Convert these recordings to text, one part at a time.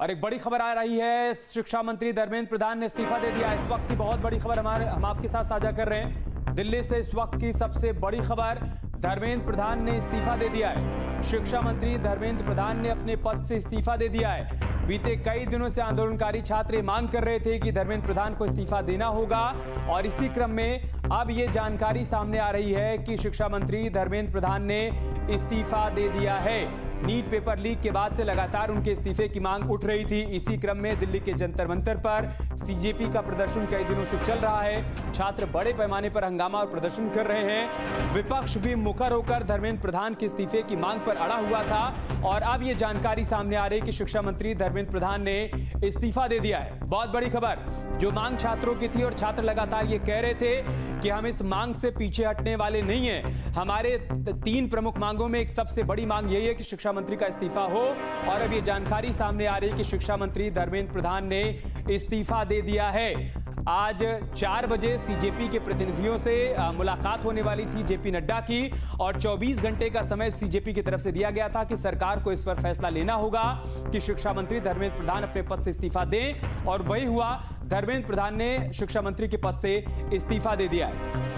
और एक बड़ी खबर आ रही है, शिक्षा मंत्री धर्मेंद्र प्रधान ने इस्तीफा दे दिया। इस वक्त की बहुत बड़ी खबर हम आपके साथ साझा कर रहे हैं। दिल्ली से इस वक्त की सबसे बड़ी खबर, धर्मेंद्र प्रधान ने इस्तीफा दे दिया है। शिक्षा मंत्री धर्मेंद्र प्रधान ने अपने पद से इस्तीफा दे दिया है। बीते कई दिनों से आंदोलनकारी छात्र मांग कर रहे थे कि धर्मेंद्र प्रधान को इस्तीफा देना होगा और इसी क्रम में अब ये जानकारी सामने आ रही है कि शिक्षा मंत्री धर्मेंद्र प्रधान ने इस्तीफा दे दिया है। नीट पेपर लीक के बाद से लगातार उनके इस्तीफे की मांग उठ रही थी। इसी क्रम में दिल्ली के जंतर मंतर पर सीजेपी का प्रदर्शन कई दिनों से चल रहा है। छात्र बड़े पैमाने पर हंगामा और प्रदर्शन कर रहे हैं। विपक्ष भी मुखर होकर धर्मेंद्र प्रधान के इस्तीफे की मांग पर अड़ा हुआ था और अब ये जानकारी सामने आ रही है कि शिक्षा मंत्री धर्मेंद्र प्रधान ने इस्तीफा दे दिया है। बहुत बड़ी खबर, जो मांग छात्रों की थी और छात्र लगातार ये कह रहे थे कि हम इस मांग से पीछे हटने वाले नहीं हैं। हमारे 3 प्रमुख मांगों में एक सबसे बड़ी मांग यही है कि शिक्षा मंत्री का इस्तीफा हो और अब ये जानकारी सामने आ रही है कि शिक्षा मंत्री धर्मेंद्र प्रधान ने इस्तीफा दे दिया है। आज 4 बजे सीजेपी के प्रतिनिधियों से मुलाकात होने वाली थी जेपी नड्डा की और 24 घंटे का समय सीजेपी की तरफ से दिया गया था कि सरकार को इस पर फैसला लेना होगा कि शिक्षा मंत्री धर्मेंद्र प्रधान अपने पद से इस्तीफा दें और वही हुआ। धर्मेंद्र प्रधान ने शिक्षा मंत्री के पद से इस्तीफा दे दिया है।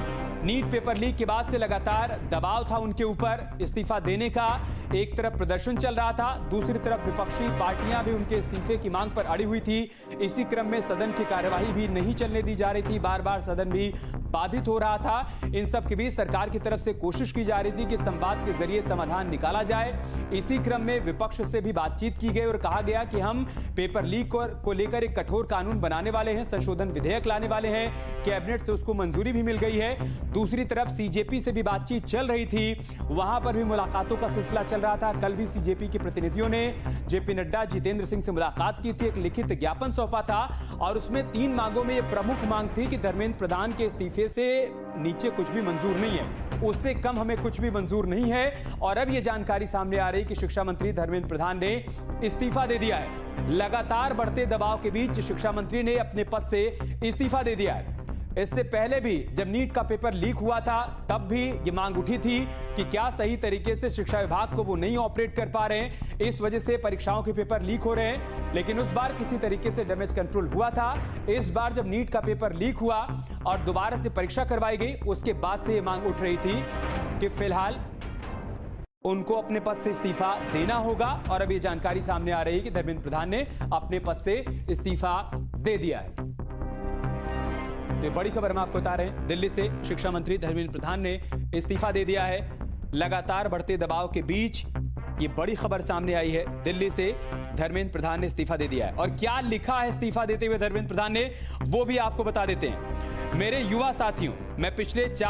नीट पेपर लीक के बाद से लगातार दबाव था उनके ऊपर इस्तीफा देने का। एक तरफ प्रदर्शन चल रहा था, दूसरी तरफ विपक्षी पार्टियां भी उनके इस्तीफे की मांग पर अड़ी हुई थी। इसी क्रम में सदन की कार्यवाही भी नहीं चलने दी जा रही थी, बार बार सदन भी बाधित हो रहा था। इन सब के बीच सरकार की तरफ से कोशिश की जा रही थी कि संवाद के जरिए समाधान निकाला जाए। इसी क्रम में विपक्ष से भी बातचीत की गई और कहा गया कि हम पेपर लीक को लेकर एक कठोर कानून बनाने वाले हैं, संशोधन विधेयक लाने वाले हैं। कैबिनेट से उसको मंजूरी भी मिल गई है। दूसरी तरफ सीजेपी से भी बातचीत चल रही थी, वहां पर भी मुलाकातों का सिलसिला चल रहा था। कल भी सीजेपी के प्रतिनिधियों ने जेपी नड्डा, जितेंद्र सिंह से मुलाकात की थी, एक लिखित ज्ञापन सौंपा था और उसमें 3 मांगों में यह प्रमुख मांग थी कि धर्मेंद्र प्रधान के इस्तीफे से नीचे कुछ भी मंजूर नहीं है, उससे कम हमें कुछ भी मंजूर नहीं है। और अब यह जानकारी सामने आ रही कि शिक्षा मंत्री धर्मेंद्र प्रधान ने इस्तीफा दे दिया है। लगातार बढ़ते दबाव के बीच शिक्षा मंत्री ने अपने पद से इस्तीफा दे दिया है। इससे पहले भी जब नीट का पेपर लीक हुआ था तब भी ये मांग उठी थी कि क्या सही तरीके से शिक्षा विभाग को वो नहीं ऑपरेट कर पा रहे हैं, इस वजह से परीक्षाओं के पेपर लीक हो रहे हैं। लेकिन उस बार किसी तरीके से डैमेज कंट्रोल हुआ था। इस बार जब नीट का पेपर लीक हुआ और दोबारा से परीक्षा करवाई गई, उसके बाद से ये मांग उठ रही थी कि फिलहाल उनको अपने पद से इस्तीफा देना होगा और अब ये जानकारी सामने आ रही है कि धर्मेंद्र प्रधान ने अपने पद से इस्तीफा दे दिया है। तो बड़ी खबर हम आपको बता रहे हैं, दिल्ली से शिक्षा मंत्री धर्मेंद्र प्रधान ने इस्तीफा दे दिया है। लगातार बढ़ते दबाव के बीच ये बड़ी खबर सामने आई है, दिल्ली से धर्मेंद्र प्रधान ने इस्तीफा दे दिया है। और क्या लिखा है इस्तीफा देते हुए धर्मेंद्र प्रधान ने, वो भी आपको बता देते हैं। मेरे युवा साथियों, मैं पिछले 4